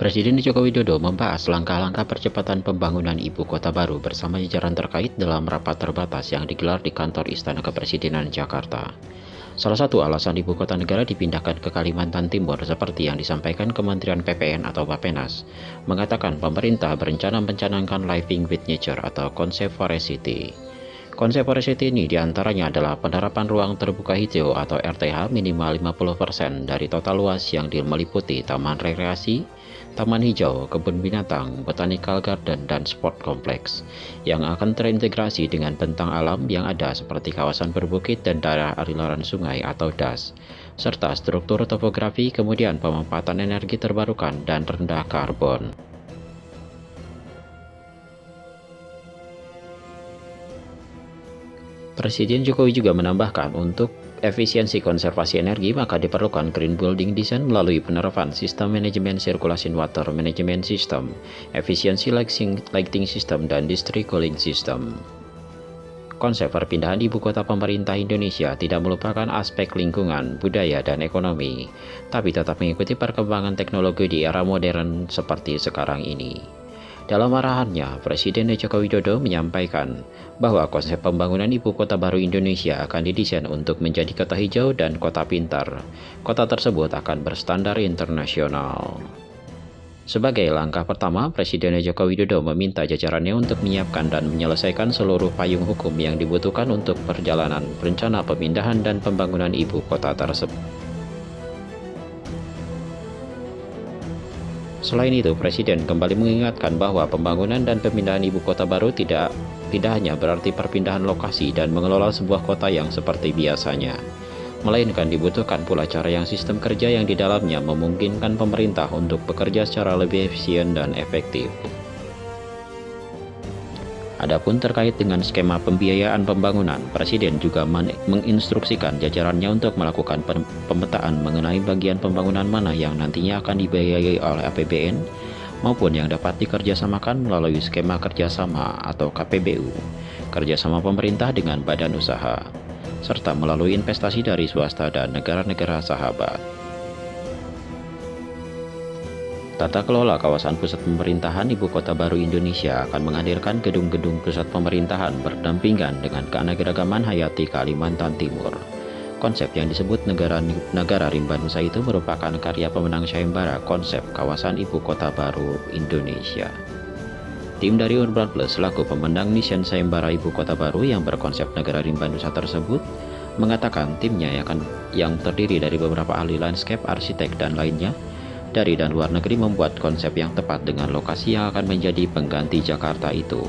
Presiden Joko Widodo membahas langkah-langkah percepatan pembangunan ibu kota baru bersama jajaran terkait dalam rapat terbatas yang digelar di kantor Istana Kepresidenan Jakarta. Salah satu alasan ibu kota negara dipindahkan ke Kalimantan Timur seperti yang disampaikan Kementerian PPN atau Bappenas, mengatakan pemerintah berencana mencanangkan Living with Nature atau konsep Forest City. Konsep Forest City ini diantaranya adalah penerapan ruang terbuka hijau atau RTH minimal 50% dari total luas yang meliputi taman rekreasi, taman hijau, kebun binatang, botanical garden, dan sport kompleks yang akan terintegrasi dengan bentang alam yang ada seperti kawasan berbukit dan daerah aliran sungai atau das, serta struktur topografi kemudian pemanfaatan energi terbarukan dan rendah karbon. Presiden Jokowi juga menambahkan untuk efisiensi konservasi energi maka diperlukan green building design melalui penerapan sistem manajemen sirkulasi water management system, efisiensi lighting system, dan district cooling system. Konsep perpindahan ibu kota pemerintah Indonesia tidak melupakan aspek lingkungan, budaya, dan ekonomi, tapi tetap mengikuti perkembangan teknologi di era modern seperti sekarang ini. Dalam arahannya, Presiden Joko Widodo menyampaikan bahwa konsep pembangunan ibu kota baru Indonesia akan didesain untuk menjadi kota hijau dan kota pintar. Kota tersebut akan berstandar internasional. Sebagai langkah pertama, Presiden Joko Widodo meminta jajarannya untuk menyiapkan dan menyelesaikan seluruh payung hukum yang dibutuhkan untuk perjalanan rencana pemindahan dan pembangunan ibu kota tersebut. Selain itu, Presiden kembali mengingatkan bahwa pembangunan dan pemindahan ibu kota baru tidak hanya berarti perpindahan lokasi dan mengelola sebuah kota yang seperti biasanya, melainkan dibutuhkan pula cara yang sistem kerja yang di dalamnya memungkinkan pemerintah untuk bekerja secara lebih efisien dan efektif. Adapun terkait dengan skema pembiayaan pembangunan, Presiden juga menginstruksikan jajarannya untuk melakukan pemetaan mengenai bagian pembangunan mana yang nantinya akan dibiayai oleh APBN maupun yang dapat dikerjasamakan melalui skema kerjasama atau KPBU, kerjasama pemerintah dengan badan usaha, serta melalui investasi dari swasta dan negara-negara sahabat. Tata kelola kawasan pusat pemerintahan ibu kota baru Indonesia akan menghadirkan gedung-gedung pusat pemerintahan berdampingan dengan keanekaragaman hayati Kalimantan Timur. Konsep yang disebut negara rimba nusa itu merupakan karya pemenang sayembara konsep kawasan ibu kota baru Indonesia. Tim dari Urban Plus selaku pemenang misi sayembara ibu kota baru yang berkonsep negara rimba nusa tersebut mengatakan timnya yang terdiri dari beberapa ahli landscape, arsitek, dan lainnya dari dan luar negeri membuat konsep yang tepat dengan lokasi yang akan menjadi pengganti Jakarta itu,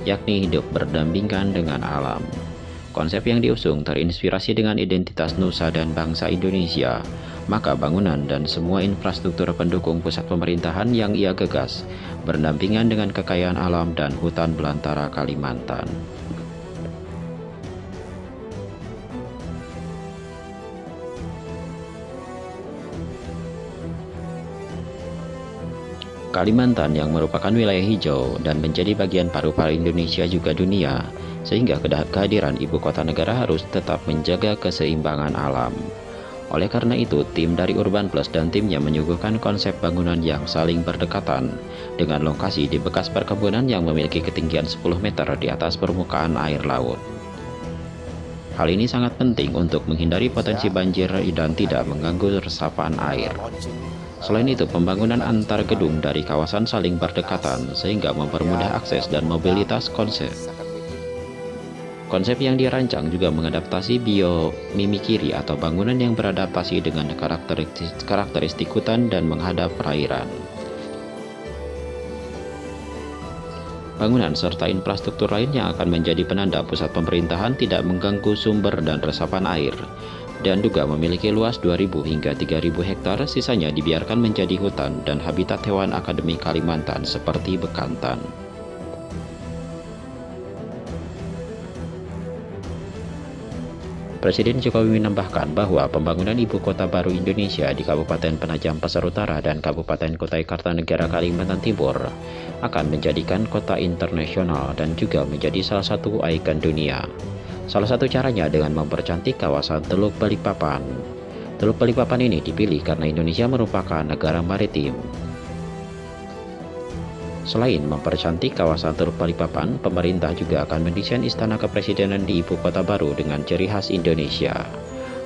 yakni hidup berdampingan dengan alam. Konsep yang diusung terinspirasi dengan identitas nusa dan bangsa Indonesia, maka bangunan dan semua infrastruktur pendukung pusat pemerintahan yang ia gagas berdampingan dengan kekayaan alam dan hutan belantara Kalimantan. Kalimantan yang merupakan wilayah hijau dan menjadi bagian paru-paru Indonesia juga dunia, sehingga kehadiran ibu kota negara harus tetap menjaga keseimbangan alam. Oleh karena itu, tim dari Urban Plus dan timnya menyuguhkan konsep bangunan yang saling berdekatan dengan lokasi di bekas perkebunan yang memiliki ketinggian 10 meter di atas permukaan air laut. Hal ini sangat penting untuk menghindari potensi banjir dan tidak mengganggu resapan air. Selain itu, pembangunan antar gedung dari kawasan saling berdekatan sehingga mempermudah akses dan mobilitas konsep. Konsep yang dirancang juga mengadaptasi biomimikri atau bangunan yang beradaptasi dengan karakteristik hutan dan menghadap perairan. Bangunan serta infrastruktur lain yang akan menjadi penanda pusat pemerintahan tidak mengganggu sumber dan resapan air, dan juga memiliki luas 2.000 hingga 3.000 hektar, sisanya dibiarkan menjadi hutan dan habitat hewan Akademi Kalimantan seperti bekantan. Presiden Jokowi menambahkan bahwa pembangunan ibu kota baru Indonesia di Kabupaten Penajam Pasar Utara dan Kabupaten Kutai Kartanegara Kalimantan Timur akan menjadikan kota internasional dan juga menjadi salah satu ikon dunia. Salah satu caranya dengan mempercantik kawasan Teluk Balikpapan. Teluk Balikpapan ini dipilih karena Indonesia merupakan negara maritim. Selain mempercantik kawasan Teluk Balikpapan, pemerintah juga akan mendesain istana kepresidenan di ibu kota baru dengan ciri khas Indonesia.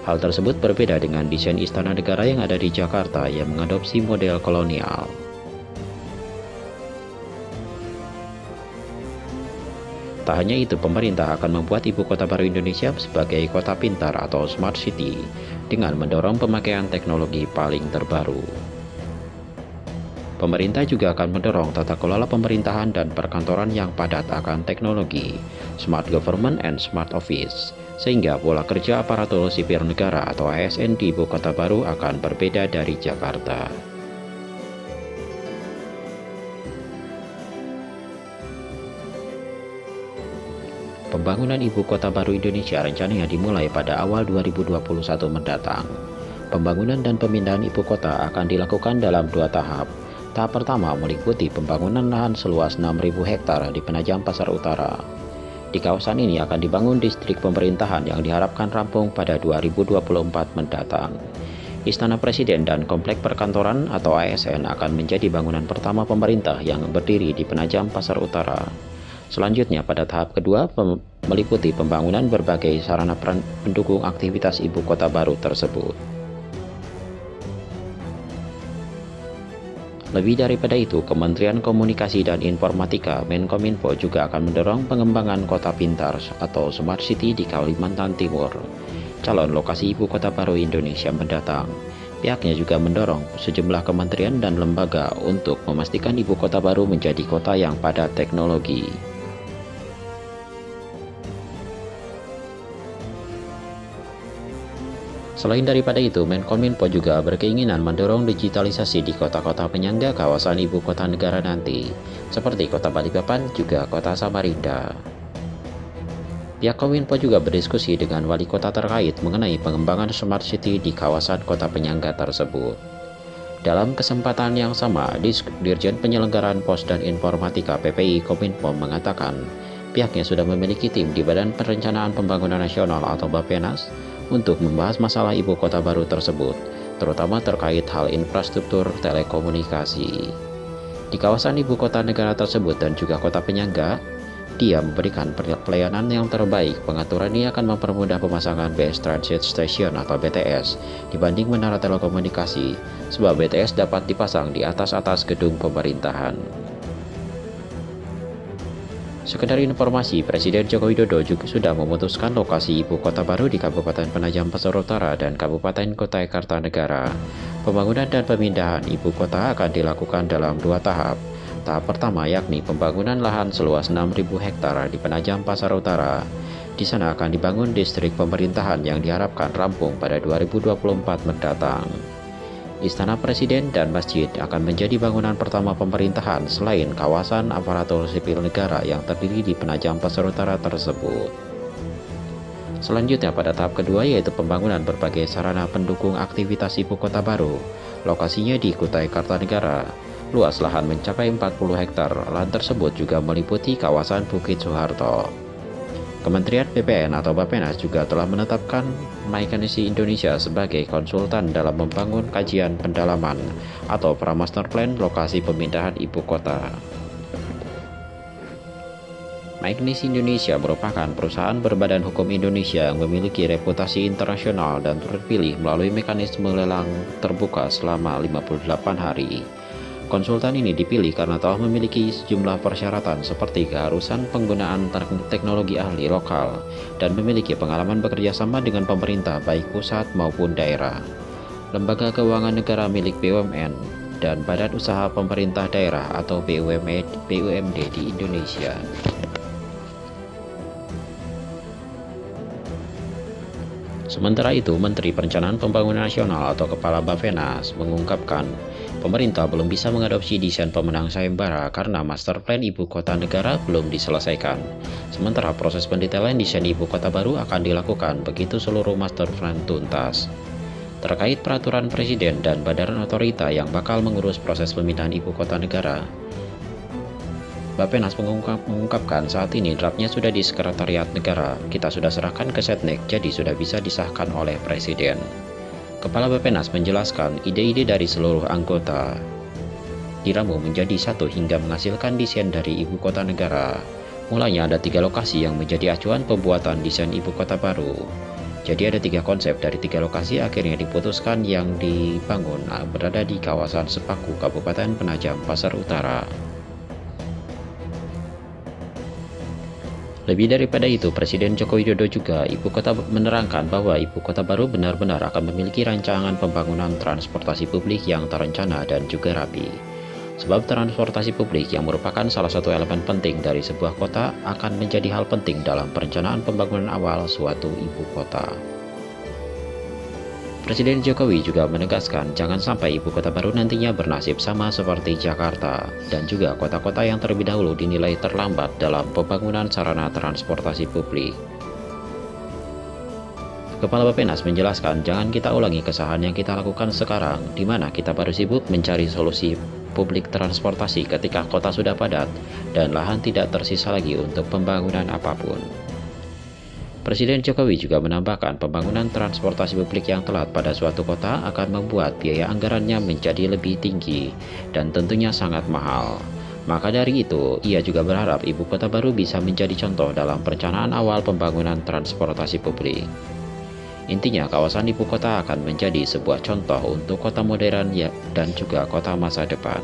Hal tersebut berbeda dengan desain istana negara yang ada di Jakarta yang mengadopsi model kolonial. Tak hanya itu, pemerintah akan membuat ibu kota baru Indonesia sebagai kota pintar atau smart city dengan mendorong pemakaian teknologi paling terbaru. Pemerintah juga akan mendorong tata kelola pemerintahan dan perkantoran yang padat akan teknologi, smart government and smart office, sehingga pola kerja aparatur sipil negara atau ASN di ibu kota baru akan berbeda dari Jakarta. Pembangunan ibu kota baru Indonesia rencananya dimulai pada awal 2021 mendatang. Pembangunan dan pemindahan ibu kota akan dilakukan dalam 2 tahap. Tahap pertama meliputi pembangunan lahan seluas 6.000 hektar di Penajam Pasar Utara. Di kawasan ini akan dibangun distrik pemerintahan yang diharapkan rampung pada 2024 mendatang. Istana Presiden dan Komplek Perkantoran atau ASN akan menjadi bangunan pertama pemerintah yang berdiri di Penajam Pasar Utara. Selanjutnya pada tahap kedua meliputi pembangunan berbagai sarana pendukung aktivitas ibu kota baru tersebut. Lebih daripada itu, Kementerian Komunikasi dan Informatika Menkominfo juga akan mendorong pengembangan kota pintar atau Smart City di Kalimantan Timur, calon lokasi ibu kota baru Indonesia mendatang. Pihaknya juga mendorong sejumlah kementerian dan lembaga untuk memastikan ibu kota baru menjadi kota yang padat teknologi. Selain daripada itu, Menkominfo juga berkeinginan mendorong digitalisasi di kota-kota penyangga kawasan ibu kota negara nanti, seperti kota Balikpapan juga kota Samarinda. Pihak Kominfo juga berdiskusi dengan wali kota terkait mengenai pengembangan Smart City di kawasan kota penyangga tersebut. Dalam kesempatan yang sama, Dirjen Penyelenggaraan Pos dan Informatika PPI Kominfo mengatakan pihaknya sudah memiliki tim di Badan Perencanaan Pembangunan Nasional atau Bappenas untuk membahas masalah ibu kota baru tersebut, terutama terkait hal infrastruktur telekomunikasi. Di kawasan ibu kota negara tersebut dan juga kota penyangga, dia memberikan pelayanan yang terbaik. Pengaturan ini akan mempermudah pemasangan Base Transit Station atau BTS dibanding menara telekomunikasi, sebab BTS dapat dipasang di atas gedung pemerintahan. Sekedar informasi, Presiden Joko Widodo juga sudah memutuskan lokasi ibu kota baru di Kabupaten Penajam Pasar Utara dan Kabupaten Kutai Kartanegara. Pembangunan dan pemindahan ibu kota akan dilakukan dalam 2 tahap. Tahap pertama yakni pembangunan lahan seluas 6.000 hektar di Penajam Pasar Utara. Di sana akan dibangun distrik pemerintahan yang diharapkan rampung pada 2024 mendatang. Istana Presiden dan masjid akan menjadi bangunan pertama pemerintahan selain kawasan aparatur sipil negara yang terdiri di Penajam Pasar Utara tersebut. Selanjutnya pada tahap kedua yaitu pembangunan berbagai sarana pendukung aktivitas ibu kota baru. Lokasinya di Kutai Kartanegara. Luas lahan mencapai 40 hektar. Lahan tersebut juga meliputi kawasan Bukit Soeharto. Kementerian PPN atau Bappenas juga telah menetapkan Maikanisi Indonesia sebagai konsultan dalam membangun kajian pendalaman atau pra-master plan lokasi pemindahan ibu kota. Maikanisi Indonesia merupakan perusahaan berbadan hukum Indonesia yang memiliki reputasi internasional dan terpilih melalui mekanisme lelang terbuka selama 58 hari. Konsultan ini dipilih karena telah memiliki sejumlah persyaratan seperti keharusan penggunaan teknologi ahli lokal dan memiliki pengalaman bekerja sama dengan pemerintah baik pusat maupun daerah, lembaga keuangan negara milik BUMN, dan badan usaha pemerintah daerah atau BUMD di Indonesia. Sementara itu, Menteri Perencanaan Pembangunan Nasional atau Kepala Bappenas mengungkapkan pemerintah belum bisa mengadopsi desain pemenang sayembara karena master plan ibu kota negara belum diselesaikan. Sementara proses pendetailan desain ibu kota baru akan dilakukan begitu seluruh master plan tuntas. Terkait peraturan presiden dan badan otorita yang bakal mengurus proses pemindahan ibu kota negara, Bappenas mengungkapkan saat ini draftnya sudah di Sekretariat Negara, kita sudah serahkan ke Setnek, jadi sudah bisa disahkan oleh Presiden. Kepala Bappenas menjelaskan ide-ide dari seluruh anggota diramu menjadi satu hingga menghasilkan desain dari ibu kota negara. Mulanya ada 3 lokasi yang menjadi acuan pembuatan desain ibu kota baru. Jadi ada 3 konsep dari 3 lokasi akhirnya diputuskan yang dibangun berada di kawasan Sepaku, Kabupaten Penajam Pasar Utara. Lebih daripada itu, Presiden Joko Widodo juga ibu kota menerangkan bahwa ibu kota baru benar-benar akan memiliki rancangan pembangunan transportasi publik yang terencana dan juga rapi. Sebab transportasi publik yang merupakan salah satu elemen penting dari sebuah kota akan menjadi hal penting dalam perencanaan pembangunan awal suatu ibu kota. Presiden Jokowi juga menegaskan jangan sampai ibu kota baru nantinya bernasib sama seperti Jakarta dan juga kota-kota yang terlebih dahulu dinilai terlambat dalam pembangunan sarana transportasi publik. Kepala Bappenas menjelaskan jangan kita ulangi kesalahan yang kita lakukan sekarang, di mana kita baru sibuk mencari solusi publik transportasi ketika kota sudah padat dan lahan tidak tersisa lagi untuk pembangunan apapun. Presiden Jokowi juga menambahkan pembangunan transportasi publik yang telat pada suatu kota akan membuat biaya anggarannya menjadi lebih tinggi dan tentunya sangat mahal. Maka dari itu, ia juga berharap ibu kota baru bisa menjadi contoh dalam perencanaan awal pembangunan transportasi publik. Intinya, kawasan ibu kota akan menjadi sebuah contoh untuk kota modern dan juga kota masa depan.